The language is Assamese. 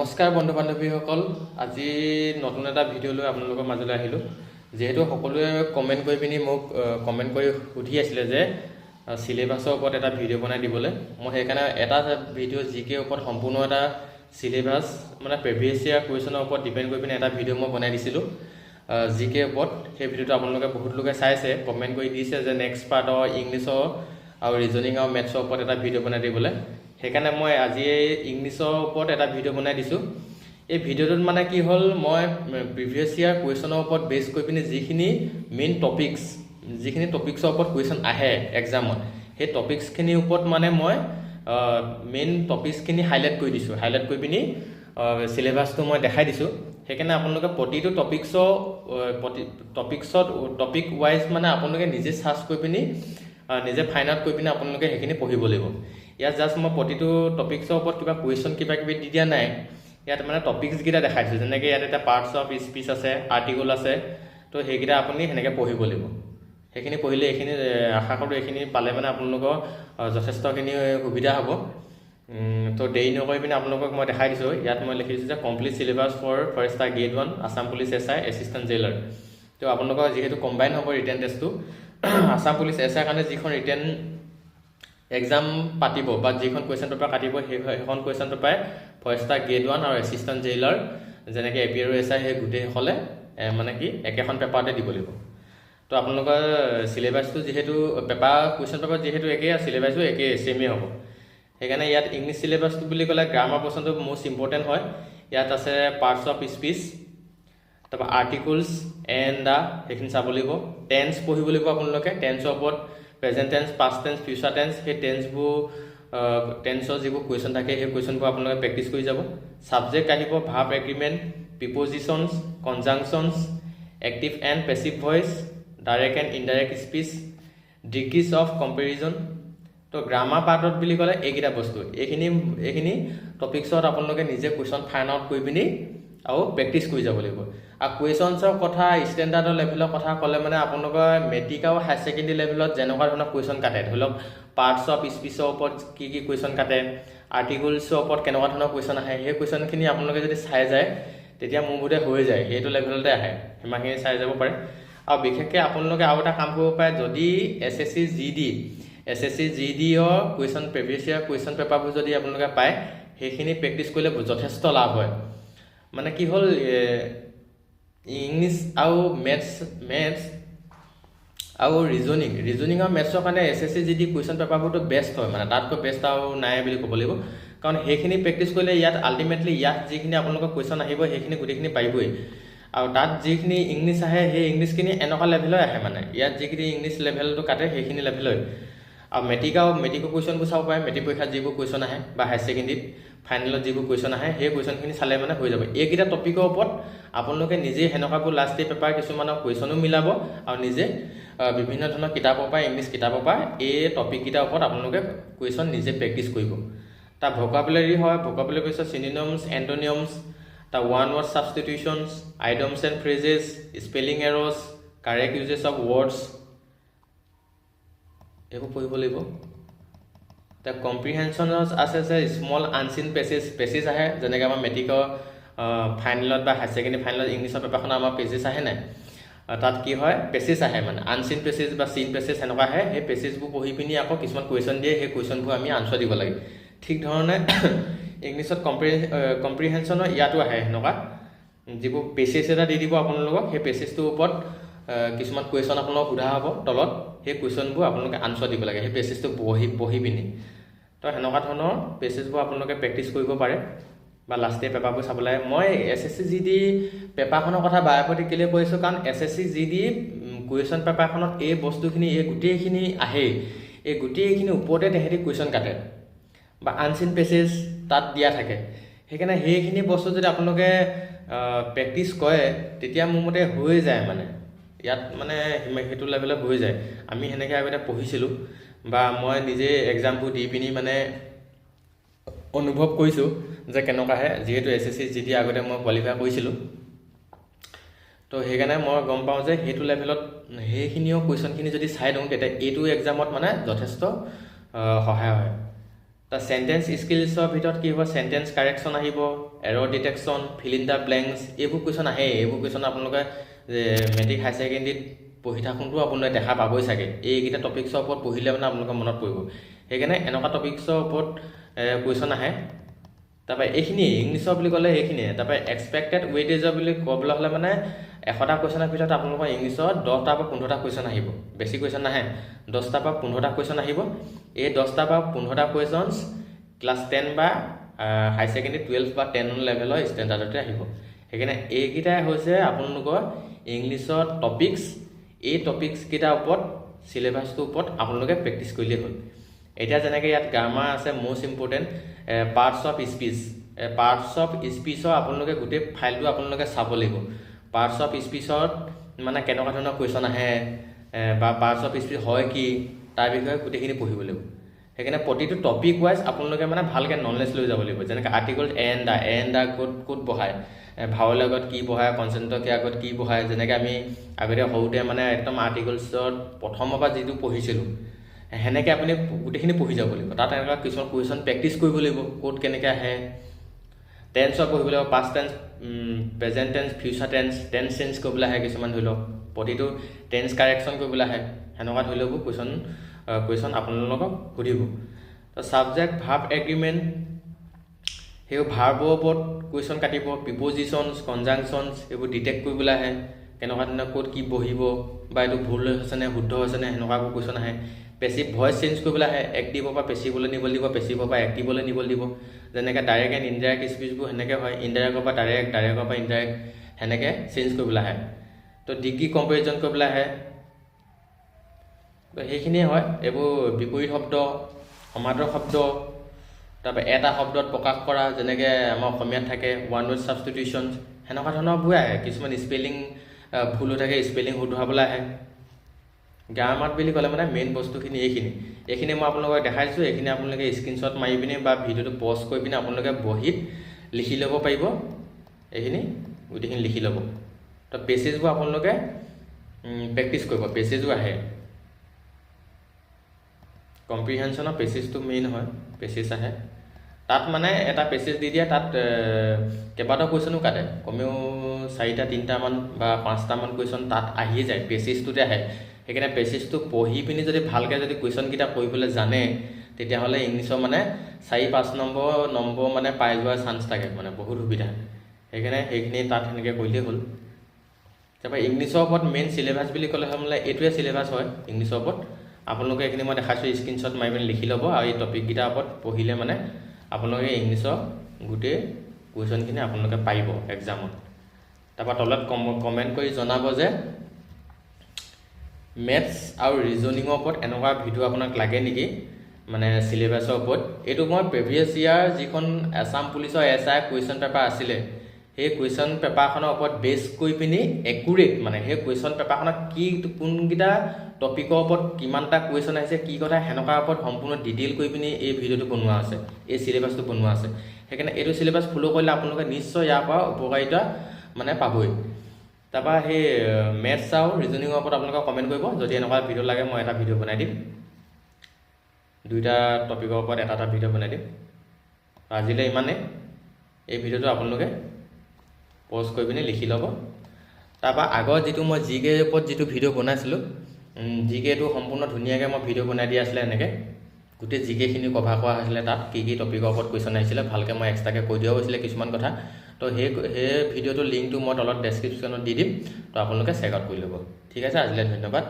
নমস্কাৰ বন্ধু বান্ধৱীসকল, আজি নতুন এটা ভিডিঅ' লৈ আপোনালোকৰ মাজলৈ আহিলোঁ। যিহেতু সকলোৱে কমেণ্ট কৰি পিনি মোক কমেণ্ট কৰি সুধি আছিলে যে চিলেবাছৰ ওপৰত এটা ভিডিঅ' বনাই দিবলৈ, মই সেইকাৰণে এটা ভিডিঅ' জিকে ওপৰত সম্পূৰ্ণ এটা চিলেবাছ মানে প্ৰিভিয়াছ ইয়াৰ কুৱেশ্যনৰ ওপৰত ডিপেণ্ড কৰি পিনি এটা ভিডিঅ' মই বনাই দিছিলোঁ জিকে ওপৰত। সেই ভিডিঅ'টো আপোনালোকে বহুত লোকে চাইছে, কমেণ্ট কৰি দিছে যে নেক্সট পাৰ্টৰ ইংলিছৰ আৰু ৰিজনিং আৰু মেথছৰ ওপৰত এটা ভিডিঅ' বনাই দিবলৈ। সেইকাৰণে মই আজি ইংলিছৰ ওপৰত এটা ভিডিঅ' বনাই দিছোঁ। এই ভিডিঅ'টোত মানে কি হ'ল, মই প্ৰিভিয়াছ ইয়াৰ কুৱেশ্যনৰ ওপৰত বেছ কৰি পিনি যিখিনি মেইন টপিক্সৰ ওপৰত কুৱেশ্যন আহে এক্সামত, সেই টপিক্সখিনিৰ ওপৰত মানে মই মেইন টপিক্সখিনি হাইলাইট কৰি দিছোঁ। হাইলাইট কৰি পিনি চিলেবাছটো মই দেখাই দিছোঁ। সেইকাৰণে আপোনালোকে প্ৰতিটো টপিক ৱাইজ মানে আপোনালোকে নিজে চাৰ্চ কৰি পিনি নিজে ফাইণ্ড আউট কৰি পিনি আপোনালোকে সেইখিনি পঢ়িব লাগিব। ইয়াত জাষ্ট মই প্ৰতিটো টপিক্সৰ ওপৰত কুৱেশ্যন কিবা কিবি দি দিয়া নাই। ইয়াত মানে টপিক্সকেইটা দেখাই দিছোঁ, যেনেকৈ ইয়াত এটা পাৰ্টছ অফ স্পীচ আছে, আৰ্টিকল আছে, তো সেইকেইটা আপুনি সেনেকৈ পঢ়িব লাগিব। সেইখিনি পঢ়িলে এইখিনি আশা কৰোঁ এইখিনি পালে মানে আপোনালোকৰ যথেষ্টখিনি সুবিধা হ'ব। তো দেৰি নকৰি পিনি আপোনালোকক মই দেখাই দিছোঁ। ইয়াত মই লিখিছোঁ যে complete syllabus for forester grade 1 Assam police SI assistant jailer. তো আপোনালোকৰ যিহেতু কম্বাইন হ'ব ৰিটেন টেষ্টটো, আছাম পুলিচ SI কাৰণে যিখন ৰিটেন এক্সাম পাতিব বা যিখন কুৱেশ্যন পেপাৰ কাটিব, সেইখন কুৱেশ্যন পেপাৰে ফৰেষ্টাৰ গ্ৰেড 1 আৰু এছিষ্টেণ্ট জেইলাৰ যেনেকৈ AP আৰু SI সেই গোটেইসকলে মানে কি একেখন পেপাৰতে দিব লাগিব। তো আপোনালোকৰ চিলেবাছটো যিহেতু কুৱেশ্যন পেপাৰ যিহেতু একেই, চিলেবাছটো একেই ছেমেই হ'ব। সেইকাৰণে ইয়াত ইংলিছ চিলেবাছটো বুলি ক'লে গ্ৰামাৰ পৰ্চনটো মষ্ট ইম্পৰ্টেণ্ট হয়। ইয়াত আছে পাৰ্টছ অফ স্পীচ, তাৰপৰা আৰ্টিকলছ এণ্ড দা, সেইখিনি চাব লাগিব। টেন্স পঢ়িব লাগিব আপোনালোকে, টেন্সৰ ওপৰত present tense, past tense, future tense, সেই টেন্সৰ যিবোৰ কুৱেশ্যন থাকে সেই কুৱেশ্যনবোৰ আপোনালোকে প্ৰেক্টিছ কৰি যাব। ছাবজেক্ট আহিব verb agreement, prepositions, conjunctions, active and passive voice, direct and indirect speech, degrees of comparison. তো গ্ৰামাৰ পাৰ্টত বুলি ক'লে এইকেইটা বস্তু, এইখিনি টপিক্সত আপোনালোকে নিজে কুৱেশ্যন ফাইণ্ড আউট কৰি পিনি আৰু প্ৰেক্টিছ কৰি যাব লাগিব। আৰু কুৱেশ্যনছৰ কথা ষ্টেণ্ডাৰ্ডৰ লেভেলৰ কথা ক'লে মানে আপোনালোকৰ মেট্ৰিক আৰু হায়াৰ ছেকেণ্ডেৰী লেভেলত যেনেকুৱা ধৰণৰ কুৱেশ্যন কাটে, ধৰি লওক পাৰ্টছ অফ স্পীচৰ ওপৰত কি কুৱেশ্যন কাটে, আৰ্টিকলছৰ ওপৰত কেনেকুৱা ধৰণৰ কুৱেশ্যন আহে, সেই কুৱেশ্যনখিনি আপোনালোকে যদি চাই যায় তেতিয়া মোৰ বোধে হৈ যায়, সেইটো লেভেলতে আহে, সিমানখিনি চাই যাব পাৰে। আৰু বিশেষকৈ আপোনালোকে আৰু এটা কাম কৰিব পাৰে, যদি SSC GDৰ কুৱেশ্যন প্ৰিভিয়াছ ইয়াৰ কুৱেশ্যন পেপাৰবোৰ যদি আপোনালোকে পায়, সেইখিনি প্ৰেক্টিছ কৰিলে যথেষ্ট লাভ হয়। মানে কি হ'ল, ইংলিছ আৰু মেথছ আৰু ৰিজনিং আৰু মেথছৰ কাৰণে SSC GD কুৱেশ্যন পেপাৰবোৰতো বেষ্ট হয়, মানে তাতকৈ বেষ্ট আৰু নাই বুলি ক'ব লাগিব। কাৰণ সেইখিনি প্ৰেক্টিছ কৰিলে ইয়াত আল্টিমেটলি ইয়াত যিখিনি আপোনালোকৰ কুৱেশ্যন আহিব সেইখিনি গোটেইখিনি পাৰিবই। আৰু তাত যিখিনি ইংলিছ আহে সেই ইংলিছখিনি এনেকুৱা লেভেলৰ আহে, মানে ইয়াত যিখিনি ইংলিছ লেভেলটো কাটে সেইখিনি লেভেলৰ। আৰু মেট্ৰিকৰ কুৱেশ্যনবোৰ চাব পাৰে, মেট্ৰিক পৰীক্ষাত যিবোৰ কুৱেশ্যন আহে বা হায়াৰ ছেকেণ্ডেৰীত ফাইনেলত যিবোৰ কুৱেশ্যন আহে সেই কুৱেশ্যনখিনি চালে মানে হৈ যাব। এইকেইটা টপিকৰ ওপৰত আপোনালোকে নিজে সেনেকুৱাবোৰ লাষ্ট ডে পেপাৰ কিছুমানৰ কুৱেশ্যনো মিলাব আৰু নিজে বিভিন্ন ধৰণৰ কিতাপৰ পৰা, ইংলিছ কিতাপৰ পৰা এই টপিককেইটাৰ ওপৰত আপোনালোকে কুৱেশ্যন নিজে প্ৰেক্টিছ কৰিব। তাৰ ভোকাবুলাৰী হয়, ভোকাবুলাৰী কৈছে চিনোনিমছ, এণ্টনিমছ, তাৰ one word substitutions, idioms and phrases, spelling errors, correct usages of words, এইবোৰ পঢ়িব লাগিব। তাৰ কম্প্ৰিহেনশ্যনছ আছে যে স্মল আনচিন পেছেজ আহে, যেনেকৈ আমাৰ মেট্ৰিকৰ ফাইনেলত বা হায়াৰ ছেকেণ্ডেৰী ফাইনেলত ইংলিছৰ পেপাৰখনত আমাৰ পেছেজ আহে নাই, তাত কি হয় পেছেজ আহে, মানে আনচিন পেছেজ বা চিন পেছেজ সেনেকুৱা আহে। সেই পেছেজবোৰ পঢ়ি পিনি আকৌ কিছুমান কুৱেশ্যন দিয়ে, সেই কুৱেশ্যনবোৰ আমি আনচাৰ দিব লাগে। ঠিক ধৰণে ইংলিছত কম্প্ৰিহেনশ্যনৰ ইয়াতো আহে সেনেকুৱা, যিবোৰ পেছেজ এটা দি দিব আপোনালোকক, সেই পেছেজটোৰ ওপৰত কিছুমান কুৱেশ্যন আপোনালোকক সোধা হ'ব তলত, সেই কুৱেশ্যনবোৰ আপোনালোকে আনচাৰ দিব লাগে সেই পেছেজটো পঢ়ি পিনি। তো সেনেকুৱা ধৰণৰ পেছেজবোৰ আপোনালোকে প্ৰেক্টিছ কৰিব পাৰে বা লাষ্ট ডে পেপাৰবোৰ চাব লাগে। মই SSC GD পেপাৰখনৰ কথা বাৰে কেলৈ কৈছোঁ, কাৰণ SSC GD কুৱেশ্যন পেপাৰখনত এই বস্তুখিনি এই গোটেইখিনি আহেই, এই গোটেইখিনি ওপৰতে তেহেঁতি কুৱেশ্যন কাটে বা আনচিন পেছেজ তাত দিয়া থাকে। সেইকাৰণে সেইখিনি বস্তু যদি আপোনালোকে প্ৰেক্টিছ কৰে তেতিয়া মোৰ মতে হৈ যায়, মানে ইয়াত মানে সেইটো লেভেলত হৈ যায়। আমি সেনেকৈ আগতে পঢ়িছিলোঁ বা মই নিজে এক্সামবোৰ দি পিনি মানে অনুভৱ কৰিছোঁ যে কেনেকুৱা আহে, যিহেতু SSC GD আগতে মই কোৱালিফাই কৰিছিলোঁ। তো সেইকাৰণে মই গম পাওঁ যে সেইটো লেভেলত সেইখিনিও কুৱেশ্যনখিনি যদি চাই দিওঁ তেতিয়া এইটো এক্সামত মানে যথেষ্ট সহায় হয়। তো সেন্টেন্স স্কিলছৰ ভিতৰত কি হ'ব সেন্টেন্স কাৰেকশ্যন আহিব error detection fill in the blanks এইবোৰ কুৱেশ্যন আহে এইবোৰ কুৱেশ্যন আপোনালোকে মেট্ৰিক হাই ছেকেণ্ডেৰীত পঢ়ি থাকোঁতেও আপোনালোকে দেখা পাবই চাগে এইকেইটা টপিকছৰ ওপৰত পঢ়িলে মানে আপোনালোকৰ মনত পৰিব সেইকাৰণে এনেকুৱা টপিকছৰ ওপৰত কুৱেশ্যন আহে তাৰপৰা এইখিনি ইংলিছৰ বুলি ক'লে এইখিনিয়ে তাৰপৰা এক্সপেক্টেড ৱেইটেজৰ বুলি ক'বলৈ হ'লে মানে 100টা কুৱেশ্যনৰ ভিতৰত আপোনালোকৰ ইংলিছত 10টা বা 15টা কুৱেশ্যন আহিব বেছি কুৱেশ্যন নাহে 10টা বা 15টা কুৱেশ্যন আহিব এই 10টা বা 15টা কুৱেশ্যনছ ক্লাছ 10 বা হাই ছেকেণ্ডেৰী 12 বা 10 লেভেলৰ ষ্টেণ্ডাৰ্ডতে আহিব সেইকাৰণে এইকেইটাই হৈছে আপোনালোকৰ ইংলিছৰ টপিকছ এই টপিকছকেইটাৰ ওপৰত চিলেবাছটোৰ ওপৰত আপোনালোকে প্ৰেক্টিছ কৰিলেই হ'ল এতিয়া যেনেকৈ ইয়াত গ্ৰামাৰ আছে মষ্ট ইম্পৰ্টেণ্ট পাৰ্টছ অফ স্পীচৰ আপোনালোকে গোটেই ফাইলটো আপোনালোকে চাব লাগিব পাৰ্টছ অফ স্পীচত মানে কেনেকুৱা ধৰণৰ কুৱেশ্যন আহে বা পাৰ্টছ অফ স্পীচ হয় কি তাৰ বিষয়ে গোটেইখিনি পঢ়িব লাগিব সেইকাৰণে প্ৰতিটো টপিক ৱাইজ আপোনালোকে মানে ভালকৈ নলেজ লৈ যাব লাগিব যেনেকৈ আৰ্টিকল এণ্ড ক'ত বহায় ভাৱৰ লগত কি বহায় কনচেণ্টৰ আগত কি বহায় যেনেকৈ আমি আগতে সৰুতে মানে একদম আৰ্টিকলছত প্ৰথমৰ পৰা যিটো পঢ়িছিলোঁ সেনেকৈ আপুনি গোটেইখিনি পঢ়ি যাব লাগিব তাত এনেকুৱা কিছুমান কুৱেশ্যন প্ৰেক্টিছ কৰিব লাগিব ক'ত কেনেকৈ আহে টেন্সৰ পঢ়িব লাগিব past tense present tense future tense change কৰিবলৈ আহে কিছুমান ধৰি লওক প্ৰতিটো টেন্স কাৰেকশ্যন কৰিবলৈ আহে সেনেকুৱা ধৰি লওক কুৱেশ্যন আপোনালোকক সুধিব তো ছাবজেক্ট ভাৰ্ব এগ্ৰিমেণ্ট সেই ভাৰ্বৰ ওপৰত কুৱেশ্যন কাটিব প্ৰিপজিশ্যনছ কনজাংশ্যনছ এইবোৰ ডিটেক্ট কৰিবলৈ আহে কেনেকুৱা ধৰণৰ ক'ত কি বহিব বা এইটো ভুল হৈছেনে শুদ্ধ হৈছেনে সেনেকুৱাবোৰ কুৱেশ্যন আহে পেচিভ ভইচ চেঞ্জ কৰিবলৈ আহে এক্টিভৰ পৰা পেচিভলৈ নিবলৈ দিব পেচিভৰ পৰা এক্টিভলৈ নিবলৈ দিব যেনেকৈ ডাইৰেক্ট এণ্ড ইনডাইৰেক্ট স্পীচবোৰ সেনেকৈ হয় ইনডাইৰেক্টৰ পৰা ডাইৰেক্টৰ পৰা ইনডাইৰেক্ট সেনেকৈ চেঞ্জ কৰিবলৈ আহে তো ডিগ্ৰী কম্পেৰিজন কৰিবলৈ আহে তো সেইখিনিয়ে হয় এইবোৰ বিপৰীত শব্দ সমান্তৰাল শব্দ তাৰপৰা এটা শব্দত প্ৰকাশ কৰা যেনেকৈ আমাৰ অসমীয়াত থাকে ওৱান ৱৰ্ড ছাবষ্টিটিউশ্যন সেনেকুৱা ধৰণৰবোৰ আহে কিছুমান স্পেলিং ভুল হৈ থাকে স্পেলিং শুধৰাবলৈ আহে গ্ৰামাৰ বুলি ক'লে মানে মেইন বস্তুখিনি এইখিনি মই আপোনালোকক দেখাইছোঁ এইখিনি আপোনালোকে স্ক্ৰীনশ্বট মাৰি পিনে বা ভিডিঅ'টো পজ কৰি পিনে আপোনালোকে বহীত লিখি ল'ব পাৰিব এইখিনি গোটেইখিনি লিখি ল'ব তো পেছেজবোৰ আপোনালোকে প্ৰেক্টিছ কৰিব পেছেজো আহে কম্প্ৰিহেনশ্যনৰ পেছেজটো মেইন হয় পেছেজ আহে তাত মানে এটা পেছেজ দি দিয়ে তাত কেইবাটাও কুৱেশ্যনো কাটে কমেও 4টা 3টামান বা 5টামান কুৱেশ্যন তাত আহিয়ে যায় পেছেজটোতে আহে সেইকাৰণে পেছেজটো পঢ়ি পিনি যদি ভালকৈ যদি কুৱেশ্যনকেইটা পঢ়িবলৈ জানে তেতিয়াহ'লে ইংলিছৰ মানে 4-5 নম্বৰ মানে পাই যোৱাৰ চান্স থাকে মানে বহুত সুবিধা সেইকাৰণে সেইখিনি তাত সেনেকৈ কৰিলেই হ'ল তাৰপৰা ইংলিছৰ ওপৰত মেইন চিলেবাছ বুলি ক'লে মানে এইটোৱে চিলেবাছ হয় ইংলিছৰ ওপৰত আপোনালোকে এইখিনি মই দেখাইছোঁ স্ক্ৰীনশ্বট মাৰি পিনি লিখি ল'ব আৰু এই টপিককেইটাৰ ওপৰত পঢ়িলে মানে আপোনালোকে ইংলিছৰ গোটেই কুৱেশ্যনখিনি আপোনালোকে পাৰিব এক্সামত তাৰপৰা তলত কমেণ্ট কৰি জনাব যে মেথছ আৰু ৰিজনিঙৰ ওপৰত এনেকুৱা ভিডিঅ' আপোনাক লাগে নেকি মানে চিলেবাছৰ ওপৰত এইটো মই প্ৰিভিয়াছ ইয়াৰ যিখন আছাম পুলিচৰ SI কুৱেশ্যন পেপাৰ আছিলে সেই কুৱেশ্যন পেপাৰখনৰ ওপৰত বেছ কৰি পিনি একুৰেট মানে সেই কুৱেশ্যন পেপাৰখনত কোনকেইটা টপিকৰ ওপৰত কিমানটা কুৱেশ্যন আহিছে কি কথা সেনেকুৱা ওপৰত সম্পূৰ্ণ ডিটেইল কৰি পিনি এই ভিডিঅ'টো বনোৱা আছে এই চিলেবাছটো বনোৱা আছে সেইকাৰণে এইটো চিলেবাছ ফ'ল' কৰিলে আপোনালোকে নিশ্চয় ইয়াৰ পৰা উপকাৰিতা মানে পাবই তাৰপৰা সেই মেথছ আৰু ৰিজনিঙৰ ওপৰত আপোনালোকে কমেণ্ট কৰিব যদি এনেকুৱা ভিডিঅ' লাগে মই এটা ভিডিঅ' বনাই দিম দুইটা টপিকৰ ওপৰত এটা ভিডিঅ' বনাই দিম আজিলৈ ইমানেই এই ভিডিঅ'টো আপোনালোকে পজ কৰি পিনি লিখি ল'ব তাৰপৰা আগৰ যিটো মই জিকেৰ ওপৰত যিটো ভিডিঅ' বনাইছিলোঁ জিকেটো সম্পূৰ্ণ ধুনীয়াকৈ মই ভিডিঅ' বনাই দিয়া আছিলে এনেকৈ গোটেই জিকেখিনি কভাৰ কৰা হৈছিলে তাত কি টপিকৰ ওপৰত কুৱেশ্যন আহিছিলে ভালকৈ মই এক্সট্ৰাকৈ কৈ দিয়া হৈছিলে কিছুমান কথা তো সেই ভিডিঅ'টোৰ লিংকটো মই তলত ডেছক্ৰিপশ্যনত দি দিম তো আপোনালোকে চেক আউট কৰি ল'ব ঠিক আছে আজিলৈ ধন্যবাদ